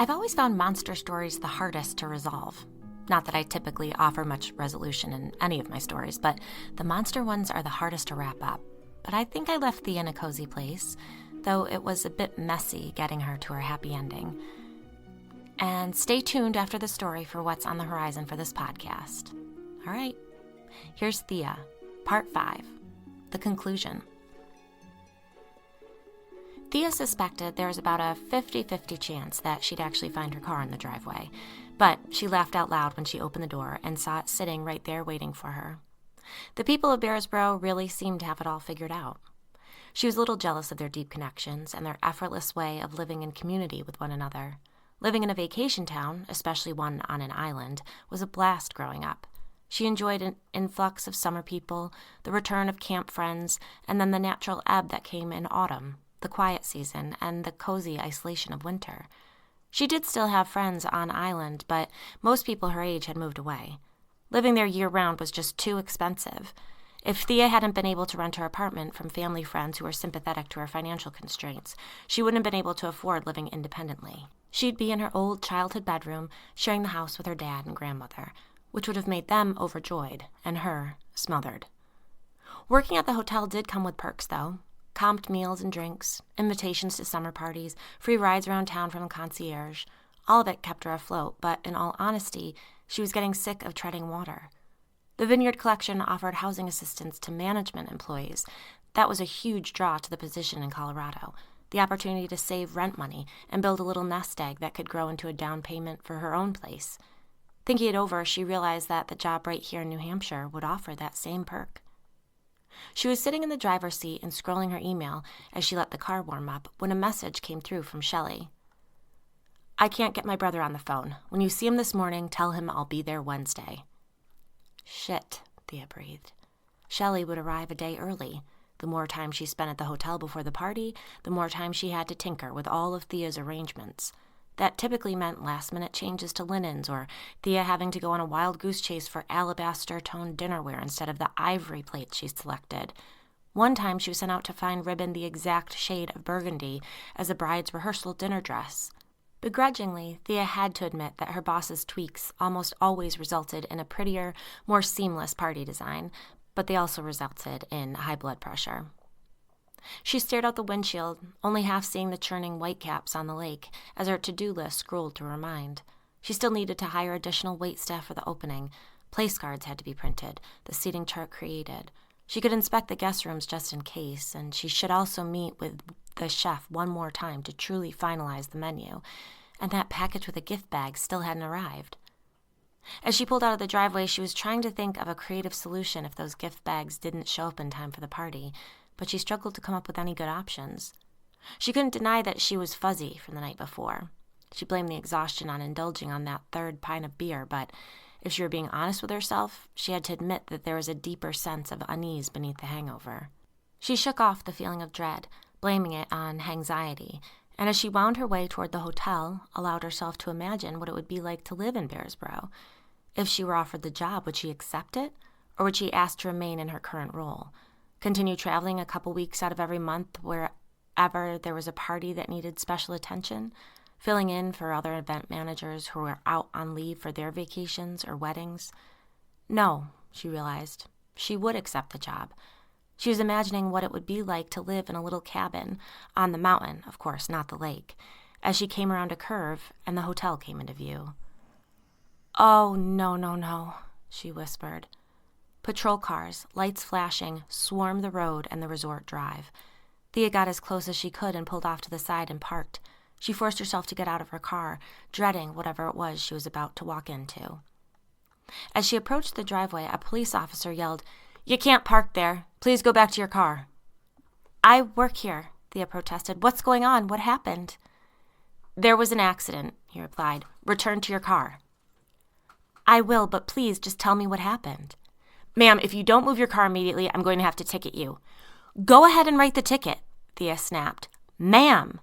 I've always found monster stories the hardest to resolve. Not that I typically offer much resolution in any of my stories, but the monster ones are the hardest to wrap up. But I think I left Thea in a cozy place, though it was a bit messy getting her to her happy ending. And stay tuned after the story for what's on the horizon for this podcast. All right, here's Thea, Part 5, the conclusion. Thea suspected there was about a 50-50 chance that she'd actually find her car in the driveway, but she laughed out loud when she opened the door and saw it sitting right there waiting for her. The people of Bearsboro really seemed to have it all figured out. She was a little jealous of their deep connections and their effortless way of living in community with one another. Living in a vacation town, especially one on an island, was a blast growing up. She enjoyed an influx of summer people, the return of camp friends, and then the natural ebb that came in autumn, the quiet season, and the cozy isolation of winter. She did still have friends on island, but most people her age had moved away. Living there year-round was just too expensive. If Thea hadn't been able to rent her apartment from family friends who were sympathetic to her financial constraints, she wouldn't have been able to afford living independently. She'd be in her old childhood bedroom, sharing the house with her dad and grandmother, which would have made them overjoyed, and her smothered. Working at the hotel did come with perks, though. Comped meals and drinks, invitations to summer parties, free rides around town from a concierge. All of it kept her afloat, but in all honesty, she was getting sick of treading water. The Vineyard Collection offered housing assistance to management employees. That was a huge draw to the position in Colorado, the opportunity to save rent money and build a little nest egg that could grow into a down payment for her own place. Thinking it over, she realized that the job right here in New Hampshire would offer that same perk. She was sitting in the driver's seat and scrolling her email as she let the car warm up when a message came through from Shelley. "I can't get my brother on the phone. When you see him this morning, tell him I'll be there Wednesday." Shit, Thea breathed. Shelley would arrive a day early. The more time she spent at the hotel before the party, the more time she had to tinker with all of Thea's arrangements. That typically meant last-minute changes to linens or Thea having to go on a wild goose chase for alabaster-toned dinnerware instead of the ivory plates she selected. One time she was sent out to find ribbon the exact shade of burgundy as the bride's rehearsal dinner dress. Begrudgingly, Thea had to admit that her boss's tweaks almost always resulted in a prettier, more seamless party design, but they also resulted in high blood pressure. She stared out the windshield, only half seeing the churning whitecaps on the lake as her to-do list scrolled through her mind. She still needed to hire additional waitstaff for the opening. Place cards had to be printed, the seating chart created. She could inspect the guest rooms just in case, and she should also meet with the chef one more time to truly finalize the menu. And that package with a gift bag still hadn't arrived. As she pulled out of the driveway, she was trying to think of a creative solution if those gift bags didn't show up in time for the party, but she struggled to come up with any good options. She couldn't deny that she was fuzzy from the night before. She blamed the exhaustion on indulging on that third pint of beer, but if she were being honest with herself, she had to admit that there was a deeper sense of unease beneath the hangover. She shook off the feeling of dread, blaming it on anxiety, and as she wound her way toward the hotel, allowed herself to imagine what it would be like to live in Bearsboro. If she were offered the job, would she accept it, or would she ask to remain in her current role? Continue traveling a couple weeks out of every month wherever there was a party that needed special attention, filling in for other event managers who were out on leave for their vacations or weddings? No, she realized. She would accept the job. She was imagining what it would be like to live in a little cabin on the mountain, of course, not the lake, as she came around a curve and the hotel came into view. "Oh, no," she whispered. Patrol cars, lights flashing, swarmed the road and the resort drive. Thea got as close as she could and pulled off to the side and parked. She forced herself to get out of her car, dreading whatever it was she was about to walk into. As she approached the driveway, a police officer yelled, "You can't park there. Please go back to your car." "I work here," Thea protested. "What's going on? What happened?" "There was an accident," he replied. "Return to your car." "I will, but please just tell me what happened." "Ma'am, if you don't move your car immediately, I'm going to have to ticket you." "Go ahead and write the ticket," Thea snapped. "Ma'am."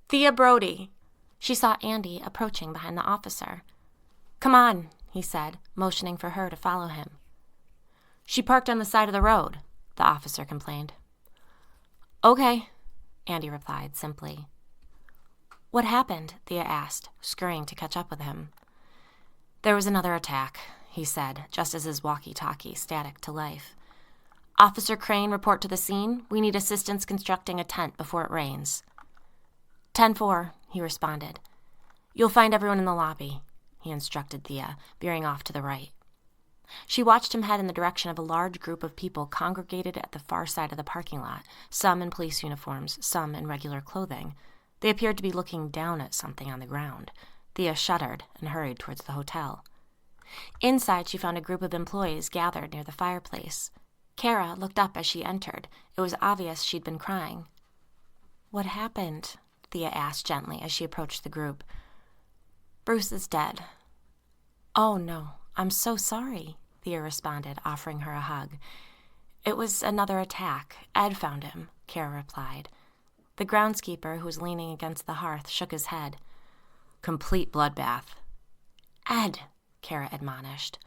"Thea Brody." She saw Andy approaching behind the officer. "Come on," he said, motioning for her to follow him. "She parked on the side of the road," the officer complained. "Okay," Andy replied simply. What happened? Thea asked, scurrying to catch up with him. There was another attack, he said, just as his walkie-talkie static to life. Officer Crane, report to the scene. We need assistance constructing a tent before it rains. 10-4, he responded. You'll find everyone in the lobby, he instructed Thea, veering off to the right. She watched him head in the direction of a large group of people congregated at the far side of the parking lot, some in police uniforms, some in regular clothing. They appeared to be looking down at something on the ground. Thea shuddered and hurried towards the hotel. Inside, she found a group of employees gathered near the fireplace. Kara looked up as she entered. It was obvious she'd been crying. What happened? Thea asked gently as she approached the group. Bruce is dead. Oh, no, I'm so sorry, Thea responded, offering her a hug. It was another attack. Ed found him, Kara replied. The groundskeeper, who was leaning against the hearth, shook his head. Complete bloodbath. Ed, Kara admonished.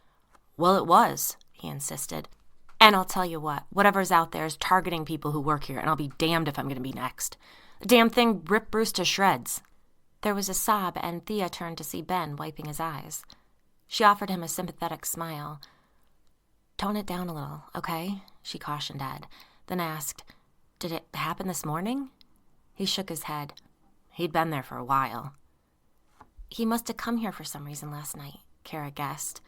Well, it was, he insisted. And I'll tell you what, whatever's out there is targeting people who work here, and I'll be damned if I'm going to be next. The damn thing ripped Bruce to shreds. There was a sob, and Thea turned to see Ben wiping his eyes. She offered him a sympathetic smile. Tone it down a little, okay? She cautioned Ed, then asked, Did it happen this morning? He shook his head. He'd been there for a while. He must have come here for some reason last night, Kara guessed.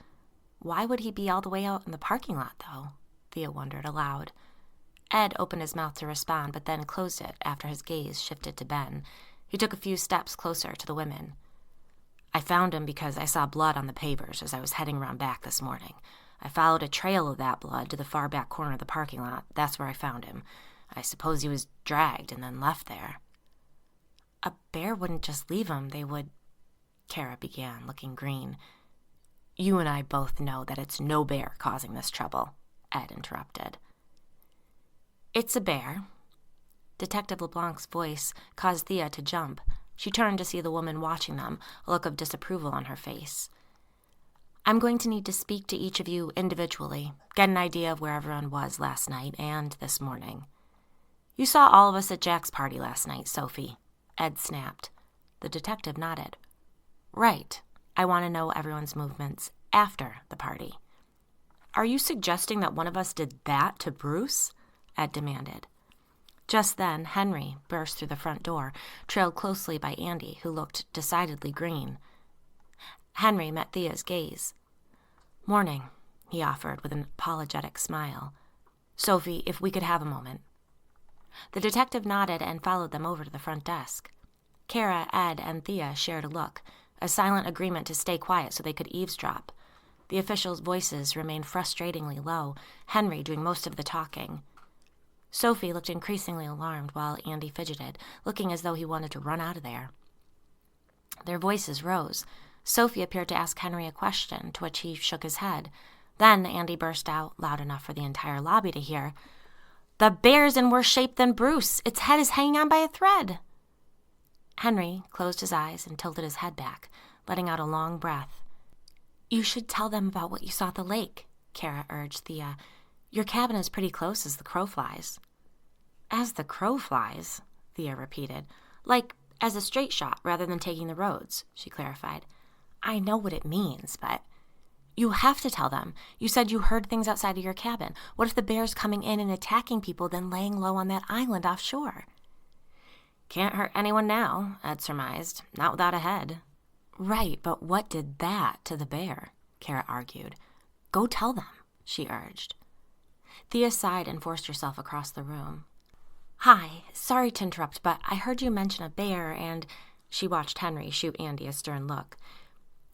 Why would he be all the way out in the parking lot, though? Thea wondered aloud. Ed opened his mouth to respond, but then closed it after his gaze shifted to Ben. He took a few steps closer to the women. I found him because I saw blood on the pavers as I was heading around back this morning. I followed a trail of that blood to the far back corner of the parking lot. That's where I found him. I suppose he was dragged and then left there. A bear wouldn't just leave him. They would... Kara began, looking green. You and I both know that it's no bear causing this trouble, Ed interrupted. It's a bear. Detective LeBlanc's voice caused Thea to jump. She turned to see the woman watching them, a look of disapproval on her face. I'm going to need to speak to each of you individually, get an idea of where everyone was last night and this morning. You saw all of us at Jack's party last night, Sophie, Ed snapped. The detective nodded. Right. I want to know everyone's movements after the party. Are you suggesting that one of us did that to Bruce? Ed demanded. Just then, Henry burst through the front door, trailed closely by Andy, who looked decidedly green. Henry met Thea's gaze. Morning, he offered with an apologetic smile. Sophie, if we could have a moment. The detective nodded and followed them over to the front desk. Kara, Ed, and Thea shared a look, a silent agreement to stay quiet so they could eavesdrop. The officials' voices remained frustratingly low, Henry doing most of the talking. Sophie looked increasingly alarmed while Andy fidgeted, looking as though he wanted to run out of there. Their voices rose. Sophie appeared to ask Henry a question, to which he shook his head. Then Andy burst out, loud enough for the entire lobby to hear, The bear's in worse shape than Bruce. Its head is hanging on by a thread. Henry closed his eyes and tilted his head back, letting out a long breath. You should tell them about what you saw at the lake, Kara urged Thea. Your cabin is pretty close as the crow flies. As the crow flies, Thea repeated. Like as a straight shot rather than taking the roads, she clarified. I know what it means, but... You have to tell them. You said you heard things outside of your cabin. What if the bear's coming in and attacking people, then laying low on that island offshore? Can't hurt anyone now, Ed surmised. Not without a head. Right, but what did that to the bear? Kara argued. Go tell them, she urged. Thea sighed and forced herself across the room. Hi, sorry to interrupt, but I heard you mention a bear and... She watched Henry shoot Andy a stern look.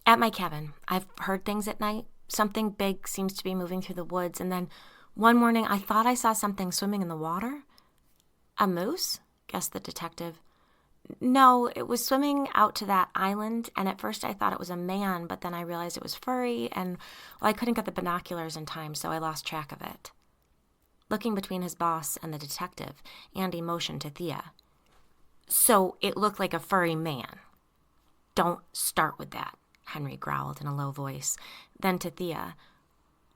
At my cabin, I've heard things at night. Something big seems to be moving through the woods, and then one morning I thought I saw something swimming in the water. A moose? Guessed the detective. No, it was swimming out to that island, and at first I thought it was a man, but then I realized it was furry, and I couldn't get the binoculars in time, so I lost track of it. Looking between his boss and the detective, Andy motioned to Thea. So it looked like a furry man. Don't start with that, Henry growled in a low voice. Then to Thea,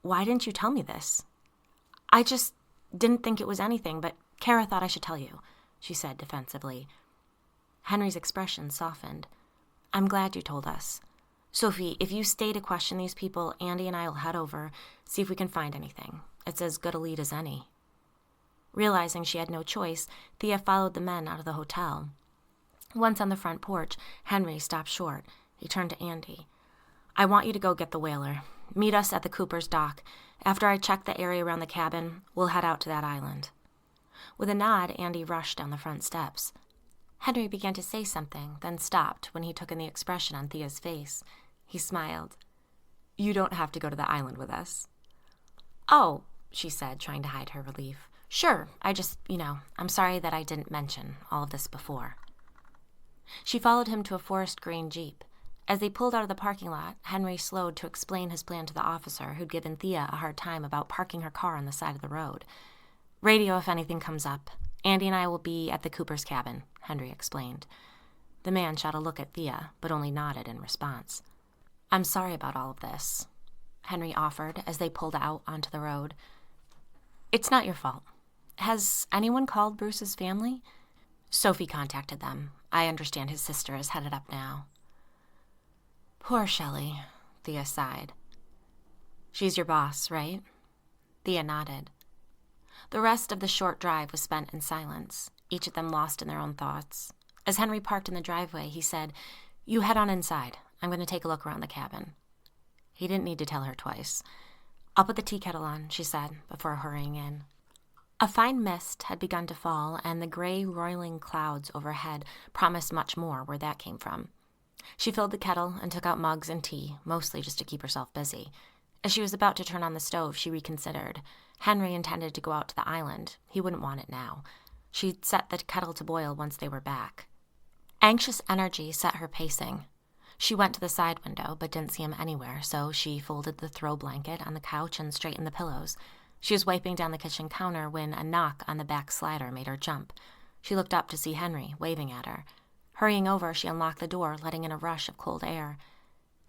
why didn't you tell me this? I just didn't think it was anything, but Kara thought I should tell you, she said defensively. Henry's expression softened. I'm glad you told us. Sophie, if you stay to question these people, Andy and I will head over, see if we can find anything. It's as good a lead as any. Realizing she had no choice, Thea followed the men out of the hotel. Once on the front porch, Henry stopped short. He turned to Andy. I want you to go get the whaler. Meet us at the Cooper's dock. After I check the area around the cabin, we'll head out to that island. With a nod, Andy rushed down the front steps. Henry began to say something, then stopped when he took in the expression on Thea's face. He smiled. You don't have to go to the island with us. Oh, she said, trying to hide her relief. Sure, I'm sorry that I didn't mention all of this before. She followed him to a forest green Jeep. As they pulled out of the parking lot, Henry slowed to explain his plan to the officer who'd given Thea a hard time about parking her car on the side of the road. Radio if anything comes up. Andy and I will be at the Cooper's cabin, Henry explained. The man shot a look at Thea, but only nodded in response. I'm sorry about all of this, Henry offered as they pulled out onto the road. It's not your fault. Has anyone called Bruce's family? Sophie contacted them. I understand his sister is headed up now. Poor Shelley, Thea sighed. She's your boss, right? Thea nodded. The rest of the short drive was spent in silence, each of them lost in their own thoughts. As Henry parked in the driveway, he said, You head on inside. I'm going to take a look around the cabin. He didn't need to tell her twice. I'll put the tea kettle on, she said, before hurrying in. A fine mist had begun to fall, and the gray, roiling clouds overhead promised much more where that came from. She filled the kettle and took out mugs and tea, mostly just to keep herself busy. As she was about to turn on the stove, she reconsidered. Henry intended to go out to the island. He wouldn't want it now. She'd set the kettle to boil once they were back. Anxious energy set her pacing. She went to the side window, but didn't see him anywhere, so she folded the throw blanket on the couch and straightened the pillows. She was wiping down the kitchen counter when a knock on the back slider made her jump. She looked up to see Henry, waving at her. Hurrying over, she unlocked the door, letting in a rush of cold air.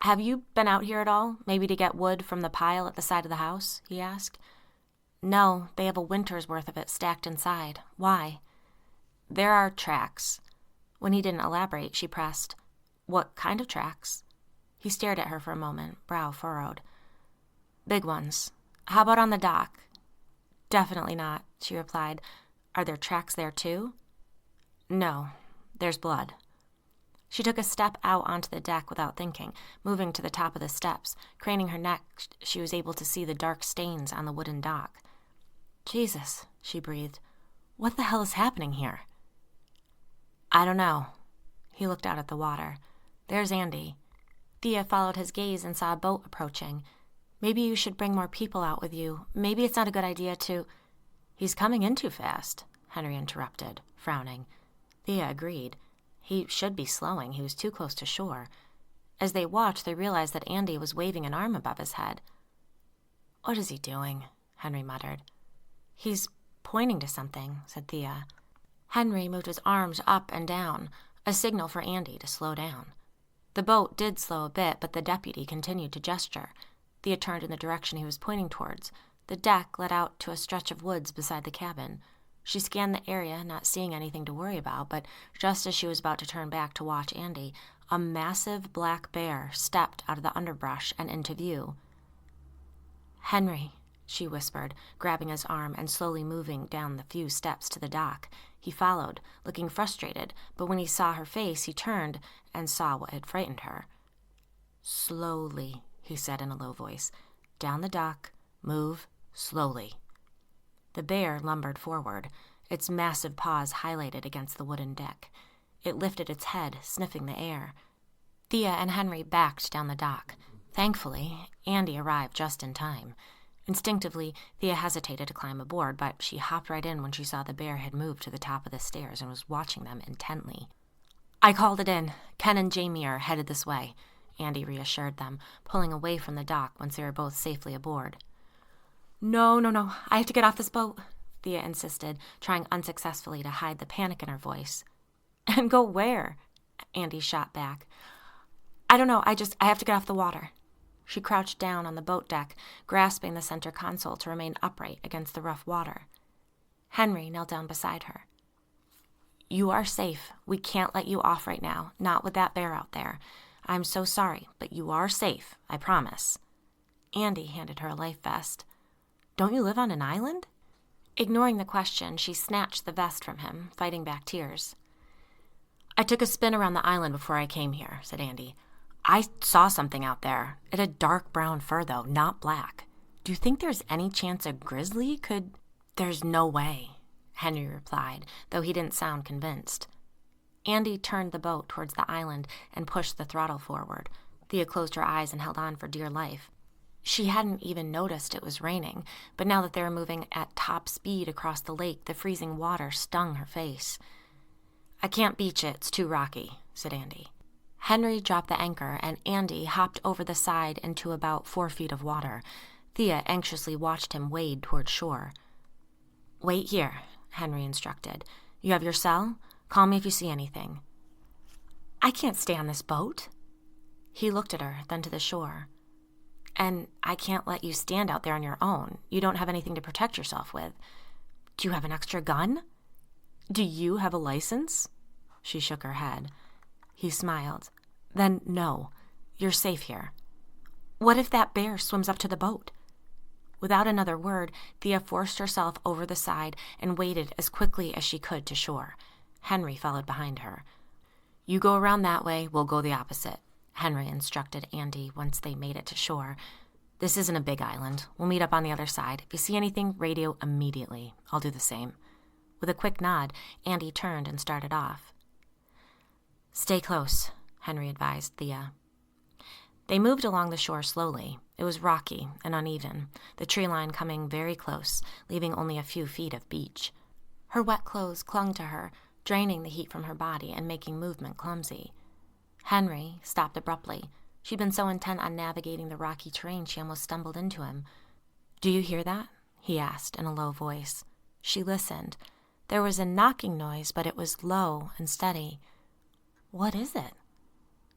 Have you been out here at all? Maybe to get wood from the pile at the side of the house? He asked. No, they have a winter's worth of it stacked inside. Why? There are tracks. When he didn't elaborate, she pressed. What kind of tracks? He stared at her for a moment, brow furrowed. Big ones. How about on the dock? Definitely not, she replied. Are there tracks there too? No, there's blood. She took a step out onto the deck without thinking, moving to the top of the steps. Craning her neck, she was able to see the dark stains on the wooden dock. Jesus, she breathed. What the hell is happening here? I don't know. He looked out at the water. There's Andy. Thea followed his gaze and saw a boat approaching. Maybe you should bring more people out with you. Maybe it's not a good idea to... He's coming in too fast, Henry interrupted, frowning. Thea agreed. He should be slowing. He was too close to shore. As they watched, they realized that Andy was waving an arm above his head. What is he doing? Henry muttered. He's pointing to something, said Thea. Henry moved his arms up and down, a signal for Andy to slow down. The boat did slow a bit, but the deputy continued to gesture. Thea turned in the direction he was pointing towards. The deck led out to a stretch of woods beside the cabin. She scanned the area, not seeing anything to worry about, but just as she was about to turn back to watch Andy, a massive black bear stepped out of the underbrush and into view. Henry, she whispered, grabbing his arm and slowly moving down the few steps to the dock. He followed, looking frustrated, but when he saw her face, he turned and saw what had frightened her. Slowly, he said in a low voice. Down the dock. Move slowly. The bear lumbered forward, its massive paws highlighted against the wooden deck. It lifted its head, sniffing the air. Thea and Henry backed down the dock. Thankfully, Andy arrived just in time. Instinctively, Thea hesitated to climb aboard, but she hopped right in when she saw the bear had moved to the top of the stairs and was watching them intently. I called it in. Ken and Jamie are headed this way, Andy reassured them, pulling away from the dock once they were both safely aboard. No, I have to get off this boat, Thea insisted, trying unsuccessfully to hide the panic in her voice. And go where? Andy shot back. I don't know, I have to get off the water. She crouched down on the boat deck, grasping the center console to remain upright against the rough water. Henry knelt down beside her. You are safe. We can't let you off right now, not with that bear out there. I'm so sorry, but you are safe, I promise. Andy handed her a life vest. Don't you live on an island? Ignoring the question, she snatched the vest from him, fighting back tears. I took a spin around the island before I came here, said Andy. I saw something out there. It had dark brown fur, though, not black. Do you think there's any chance a grizzly could... There's no way, Henry replied, though he didn't sound convinced. Andy turned the boat towards the island and pushed the throttle forward. Thea closed her eyes and held on for dear life. She hadn't even noticed it was raining, but now that they were moving at top speed across the lake, the freezing water stung her face. I can't beach it, it's too rocky, said Andy. Henry dropped the anchor, and Andy hopped over the side into about 4 feet of water. Thea anxiously watched him wade toward shore. Wait here, Henry instructed. You have your cell? Call me if you see anything. I can't stay on this boat. He looked at her, then to the shore. And I can't let you stand out there on your own. You don't have anything to protect yourself with. Do you have an extra gun? Do you have a license? She shook her head. He smiled. Then no, you're safe here. What if that bear swims up to the boat? Without another word, Thea forced herself over the side and waded as quickly as she could to shore. Henry followed behind her. You go around that way, we'll go the opposite, Henry instructed Andy once they made it to shore. This isn't a big island. We'll meet up on the other side. If you see anything, radio immediately. I'll do the same. With a quick nod, Andy turned and started off. Stay close, Henry advised Thea. They moved along the shore slowly. It was rocky and uneven, the tree line coming very close, leaving only a few feet of beach. Her wet clothes clung to her, draining the heat from her body and making movement clumsy. Henry stopped abruptly. She'd been so intent on navigating the rocky terrain she almost stumbled into him. Do you hear that? He asked in a low voice. She listened. There was a knocking noise, but it was low and steady. What is it?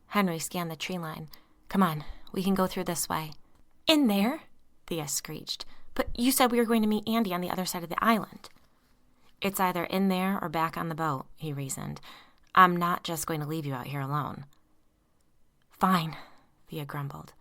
Henry scanned the tree line. Come on, we can go through this way. In there? Thea screeched. But you said we were going to meet Andy on the other side of the island. It's either in there or back on the boat, he reasoned. I'm not just going to leave you out here alone. Fine, Thea grumbled.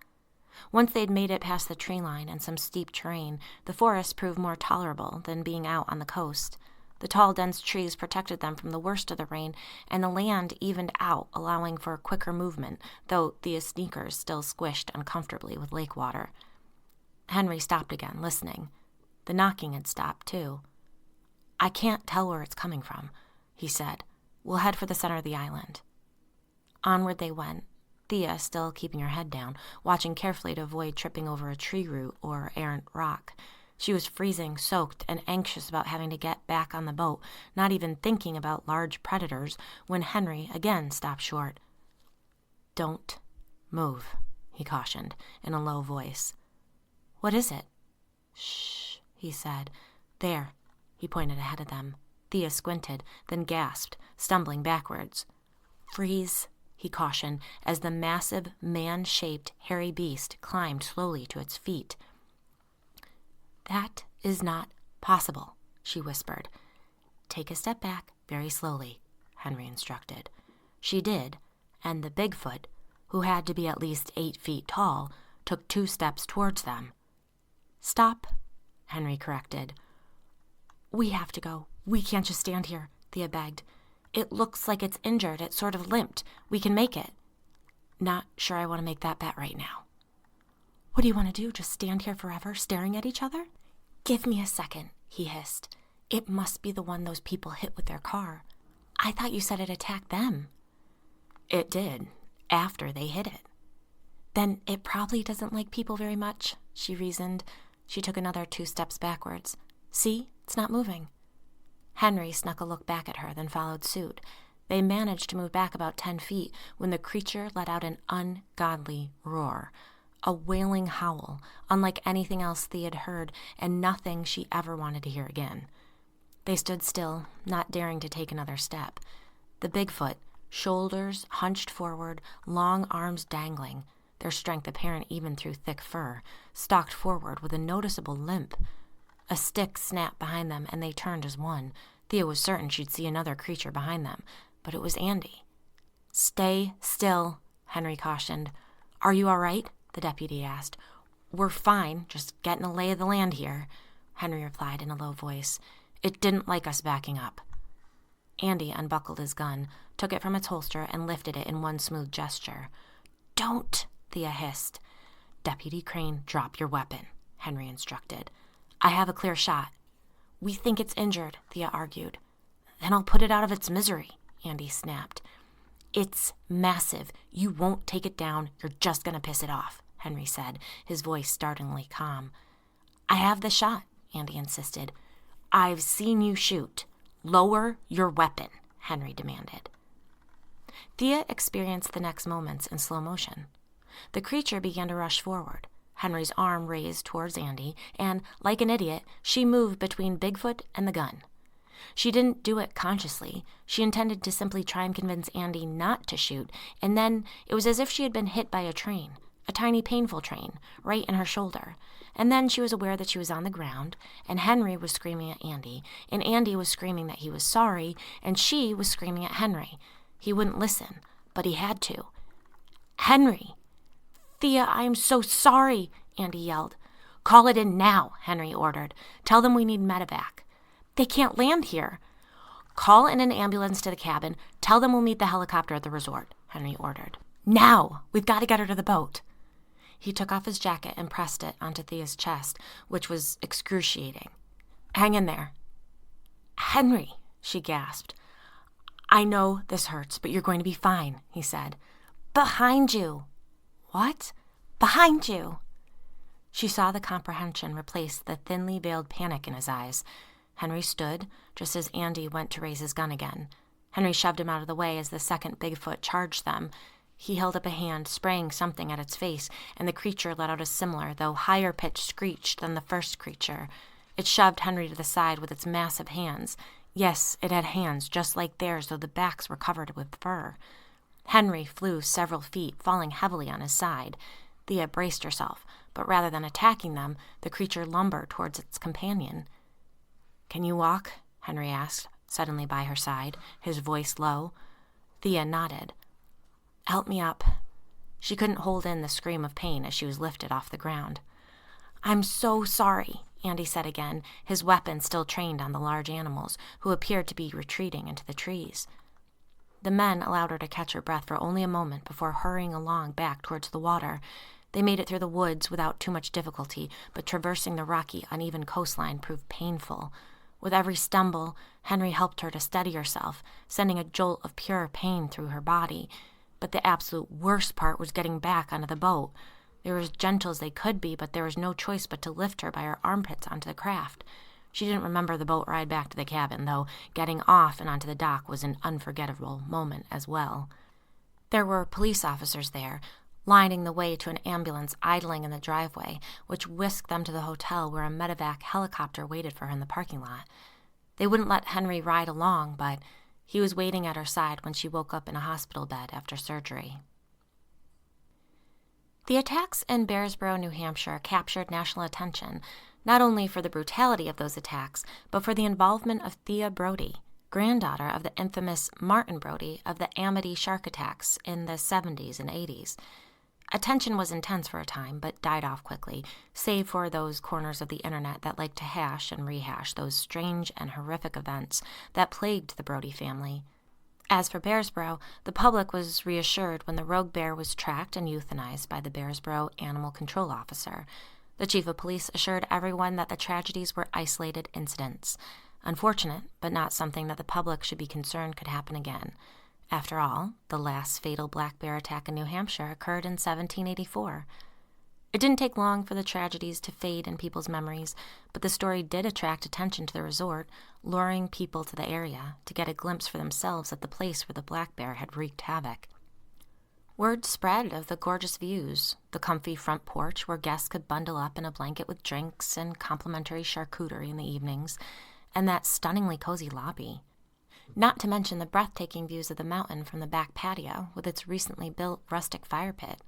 Once they'd made it past the tree line and some steep terrain, the forest proved more tolerable than being out on the coast. The tall, dense trees protected them from the worst of the rain, and the land evened out, allowing for quicker movement, though Thea's sneakers still squished uncomfortably with lake water. Henry stopped again, listening. The knocking had stopped, too. I can't tell where it's coming from, he said. We'll head for the center of the island. Onward they went, Thea still keeping her head down, watching carefully to avoid tripping over a tree root or errant rock. She was freezing, soaked, and anxious about having to get back on the boat, not even thinking about large predators, when Henry again stopped short. Don't move, he cautioned in a low voice. What is it? Shh, he said. There, he pointed ahead of them. Thea squinted, then gasped, stumbling backwards. Freeze, he cautioned, as the massive, man-shaped, hairy beast climbed slowly to its feet. That is not possible, she whispered. Take a step back, very slowly, Henry instructed. She did, and the Bigfoot, who had to be at least 8 feet tall, took 2 steps towards them. Stop, Henry corrected. We have to go. We can't just stand here, Thea begged. It looks like it's injured. It sort of limped. We can make it. Not sure I want to make that bet right now. What do you want to do? Just stand here forever, staring at each other? Give me a second, he hissed. It must be the one those people hit with their car. I thought you said it attacked them. It did, after they hit it. Then it probably doesn't like people very much, she reasoned. She took another 2 steps backwards. See, it's not moving. Henry snuck a look back at her, then followed suit. They managed to move back about 10 feet when the creature let out an ungodly roar. A wailing howl, unlike anything else Thea had heard, and nothing she ever wanted to hear again. They stood still, not daring to take another step. The Bigfoot, shoulders hunched forward, long arms dangling, their strength apparent even through thick fur, stalked forward with a noticeable limp. A stick snapped behind them, and they turned as one. Thea was certain she'd see another creature behind them, but it was Andy. "Stay still," Henry cautioned. "Are you all right?" the deputy asked. "We're fine, just getting a lay of the land here," Henry replied in a low voice. "It didn't like us backing up." Andy unbuckled his gun, took it from its holster, and lifted it in one smooth gesture. "Don't," Thea hissed. "Deputy Crane, drop your weapon," Henry instructed. "I have a clear shot." "We think it's injured," Thea argued. "Then I'll put it out of its misery," Andy snapped. "It's massive. You won't take it down. You're just going to piss it off," Henry said, his voice startlingly calm. "I have the shot," Andy insisted. "I've seen you shoot. Lower your weapon," Henry demanded. Thea experienced the next moments in slow motion. The creature began to rush forward, Henry's arm raised towards Andy, and, like an idiot, she moved between Bigfoot and the gun. She didn't do it consciously. She intended to simply try and convince Andy not to shoot, and then it was as if she had been hit by a train, a tiny painful train, right in her shoulder. And then she was aware that she was on the ground, and Henry was screaming at Andy, and Andy was screaming that he was sorry, and she was screaming at Henry. He wouldn't listen, but he had to. "Henry!" "Thea, I am so sorry," Andy yelled. "Call it in now," Henry ordered. "Tell them we need medevac." "They can't land here." "Call in an ambulance to the cabin. Tell them we'll meet the helicopter at the resort," Henry ordered. "Now! We've got to get her to the boat." He took off his jacket and pressed it onto Thea's chest, which was excruciating. "Hang in there." "Henry," she gasped. "I know this hurts, but you're going to be fine," he said. "Behind you." "What?" "Behind you." She saw the comprehension replace the thinly veiled panic in his eyes. Henry stood, just as Andy went to raise his gun again. Henry shoved him out of the way as the second Bigfoot charged them. He held up a hand, spraying something at its face, and the creature let out a similar, though higher-pitched screech than the first creature. It shoved Henry to the side with its massive hands. Yes, it had hands just like theirs, though the backs were covered with fur. Henry flew several feet, falling heavily on his side. Thea braced herself, but rather than attacking them, the creature lumbered towards its companion. "Can you walk?" Henry asked, suddenly by her side, his voice low. Thea nodded. "Help me up." She couldn't hold in the scream of pain as she was lifted off the ground. "I'm so sorry," Andy said again, his weapon still trained on the large animals, who appeared to be retreating into the trees. The men allowed her to catch her breath for only a moment before hurrying along back towards the water. They made it through the woods without too much difficulty, but traversing the rocky, uneven coastline proved painful. With every stumble, Henry helped her to steady herself, sending a jolt of pure pain through her body. But the absolute worst part was getting back onto the boat. They were as gentle as they could be, but there was no choice but to lift her by her armpits onto the craft. She didn't remember the boat ride back to the cabin, though getting off and onto the dock was an unforgettable moment as well. There were police officers there, lining the way to an ambulance idling in the driveway, which whisked them to the hotel where a medevac helicopter waited for her in the parking lot. They wouldn't let Henry ride along, but he was waiting at her side when she woke up in a hospital bed after surgery. The attacks in Bearsboro, New Hampshire captured national attention, not only for the brutality of those attacks, but for the involvement of Thea Brody, granddaughter of the infamous Martin Brody of the Amity shark attacks in the 70s and 80s. Attention was intense for a time, but died off quickly, save for those corners of the internet that liked to hash and rehash those strange and horrific events that plagued the Brody family. As for Bearsboro, the public was reassured when the rogue bear was tracked and euthanized by the Bearsboro Animal Control Officer. The chief of police assured everyone that the tragedies were isolated incidents. Unfortunate, but not something that the public should be concerned could happen again. After all, the last fatal black bear attack in New Hampshire occurred in 1784. It didn't take long for the tragedies to fade in people's memories, but the story did attract attention to the resort, luring people to the area to get a glimpse for themselves at the place where the black bear had wreaked havoc. Word spread of the gorgeous views, the comfy front porch where guests could bundle up in a blanket with drinks and complimentary charcuterie in the evenings, and that stunningly cozy lobby. Not to mention the breathtaking views of the mountain from the back patio with its recently built rustic fire pit.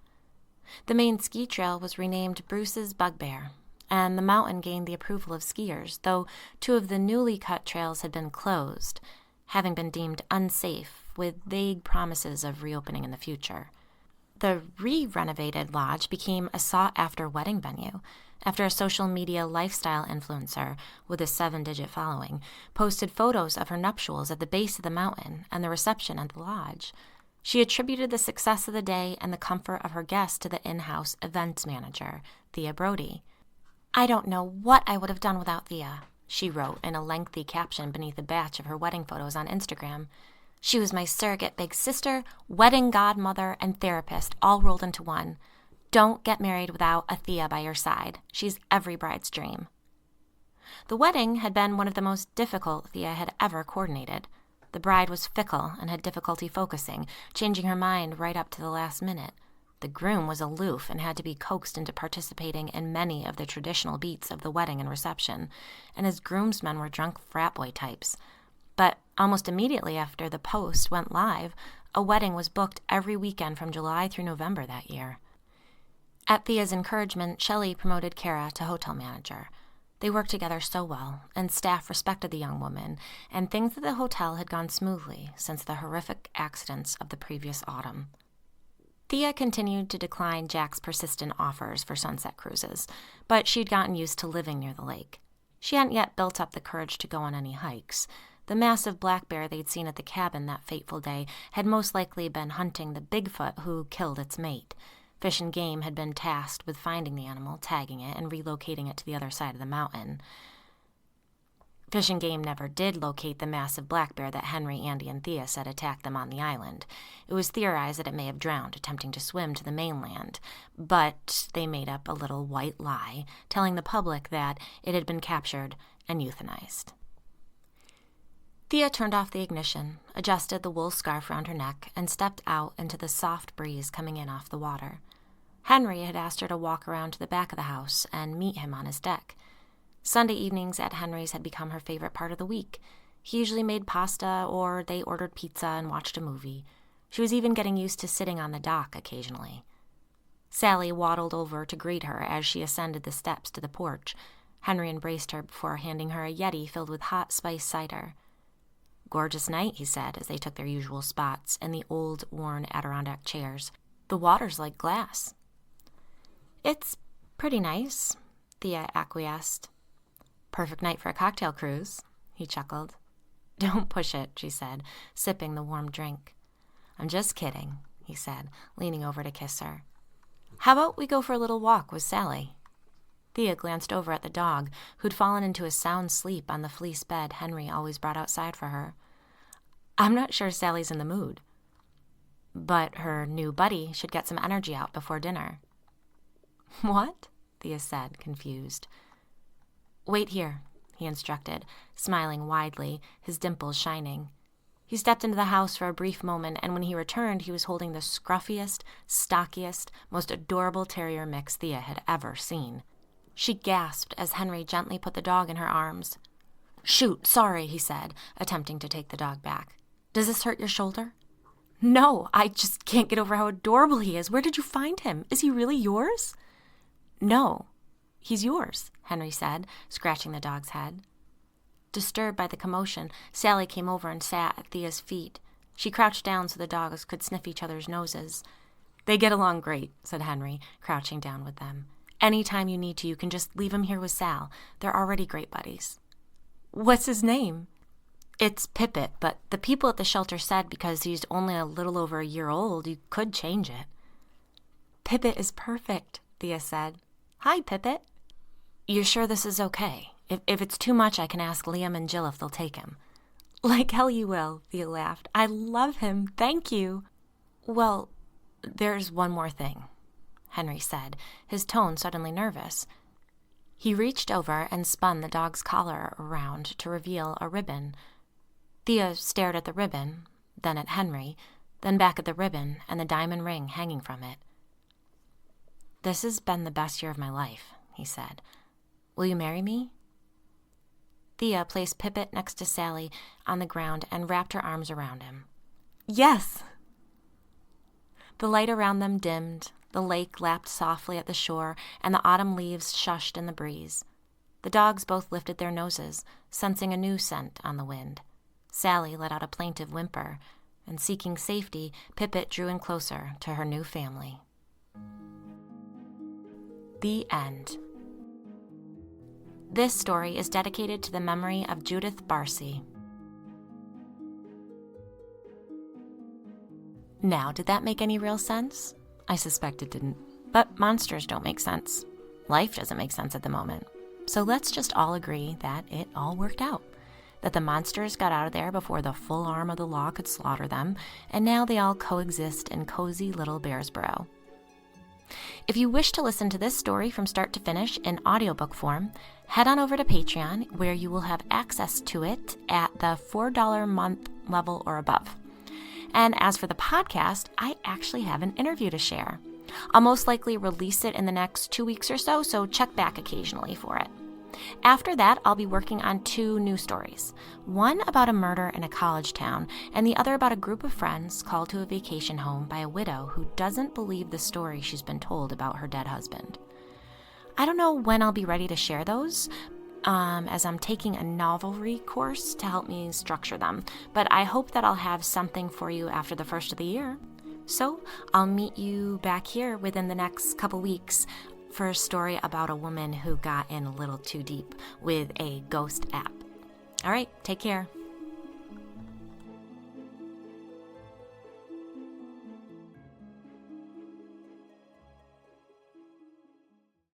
The main ski trail was renamed Bruce's Bugbear, and the mountain gained the approval of skiers, though 2 of the newly cut trails had been closed, having been deemed unsafe, with vague promises of reopening in the future. The re-renovated lodge became a sought-after wedding venue after a social media lifestyle influencer with a 7-digit following posted photos of her nuptials at the base of the mountain and the reception at the lodge. She attributed the success of the day and the comfort of her guests to the in-house events manager, Thea Brody. "I don't know what I would have done without Thea," she wrote in a lengthy caption beneath a batch of her wedding photos on Instagram. "She was my surrogate big sister, wedding godmother, and therapist, all rolled into one. Don't get married without a Thea by your side. She's every bride's dream." The wedding had been one of the most difficult Thea had ever coordinated. The bride was fickle and had difficulty focusing, changing her mind right up to the last minute. The groom was aloof and had to be coaxed into participating in many of the traditional beats of the wedding and reception, and his groomsmen were drunk frat boy types. But almost immediately after the post went live, a wedding was booked every weekend from July through November that year. At Thea's encouragement, Shelley promoted Kara to hotel manager. They worked together so well, and staff respected the young woman, and things at the hotel had gone smoothly since the horrific accidents of the previous autumn. Thea continued to decline Jack's persistent offers for sunset cruises, but she'd gotten used to living near the lake. She hadn't yet built up the courage to go on any hikes. The massive black bear they'd seen at the cabin that fateful day had most likely been hunting the Bigfoot who killed its mate. Fish and Game had been tasked with finding the animal, tagging it, and relocating it to the other side of the mountain. Fish and Game never did locate the massive black bear that Henry, Andy, and Thea said attacked them on the island. It was theorized that it may have drowned attempting to swim to the mainland, but they made up a little white lie, telling the public that it had been captured and euthanized. Thea turned off the ignition, adjusted the wool scarf around her neck, and stepped out into the soft breeze coming in off the water. Henry had asked her to walk around to the back of the house and meet him on his deck. Sunday evenings at Henry's had become her favorite part of the week. He usually made pasta, or they ordered pizza and watched a movie. She was even getting used to sitting on the dock occasionally. Sally waddled over to greet her as she ascended the steps to the porch. Henry embraced her before handing her a Yeti filled with hot spice cider. "Gorgeous night," he said as they took their usual spots in the old, worn Adirondack chairs. "The water's like glass." "It's pretty nice," Thea acquiesced. "Perfect night for a cocktail cruise," he chuckled. "Don't push it," she said, sipping the warm drink. "I'm just kidding," he said, leaning over to kiss her. "How about we go for a little walk with Sally?" Thea glanced over at the dog, who'd fallen into a sound sleep on the fleece bed Henry always brought outside for her. "I'm not sure Sally's in the mood." "But her new buddy should get some energy out before dinner." "What?" Thea said, confused. "Wait here," he instructed, smiling widely, his dimples shining. He stepped into the house for a brief moment, and when he returned, he was holding the scruffiest, stockiest, most adorable terrier mix Thea had ever seen. She gasped as Henry gently put the dog in her arms. "Shoot, sorry," he said, attempting to take the dog back. "Does this hurt your shoulder?" "No, I just can't get over how adorable he is. Where did you find him? Is he really yours?" "No, he's yours," Henry said, scratching the dog's head. Disturbed by the commotion, Sally came over and sat at Thea's feet. She crouched down so the dogs could sniff each other's noses. "They get along great," said Henry, crouching down with them. "Anytime you need to, you can just leave him here with Sal. They're already great buddies." "What's his name?" "It's Pippet, but the people at the shelter said because he's only a little over a year old, you could change it." "Pippet is perfect," Thea said. "Hi, Pippet." "You're sure this is okay? If it's too much, I can ask Liam and Jill if they'll take him." "Like hell you will," Thea laughed. "I love him. Thank you." "Well, there's one more thing," Henry said, his tone suddenly nervous. He reached over and spun the dog's collar around to reveal a ribbon. Thea stared at the ribbon, then at Henry, then back at the ribbon and the diamond ring hanging from it. "This has been the best year of my life," he said. "Will you marry me?" Thea placed Pippet next to Sally on the ground and wrapped her arms around him. "Yes!" The light around them dimmed, The lake lapped softly at the shore, and the autumn leaves shushed in the breeze. The dogs both lifted their noses, sensing a new scent on the wind. Sally let out a plaintive whimper, and seeking safety, Pippet drew in closer to her new family. The end. This story is dedicated to the memory of Judith Barcy. Now, did that make any real sense? I suspect it didn't. But monsters don't make sense. Life doesn't make sense at the moment. So let's just all agree that it all worked out. That the monsters got out of there before the full arm of the law could slaughter them, and now they all coexist in cozy little Bearsboro. If you wish to listen to this story from start to finish in audiobook form, head on over to Patreon, where you will have access to it at the $4 a month level or above. And as for the podcast, I actually have an interview to share. I'll most likely release it in the next 2 weeks or so check back occasionally for it. After that, I'll be working on 2 new stories. One about a murder in a college town, and the other about a group of friends called to a vacation home by a widow who doesn't believe the story she's been told about her dead husband. I don't know when I'll be ready to share those, as I'm taking a novelry course to help me structure them, but I hope that I'll have something for you after the first of the year. So I'll meet you back here within the next couple weeks for a story about a woman who got in a little too deep with a ghost app. All right, take care.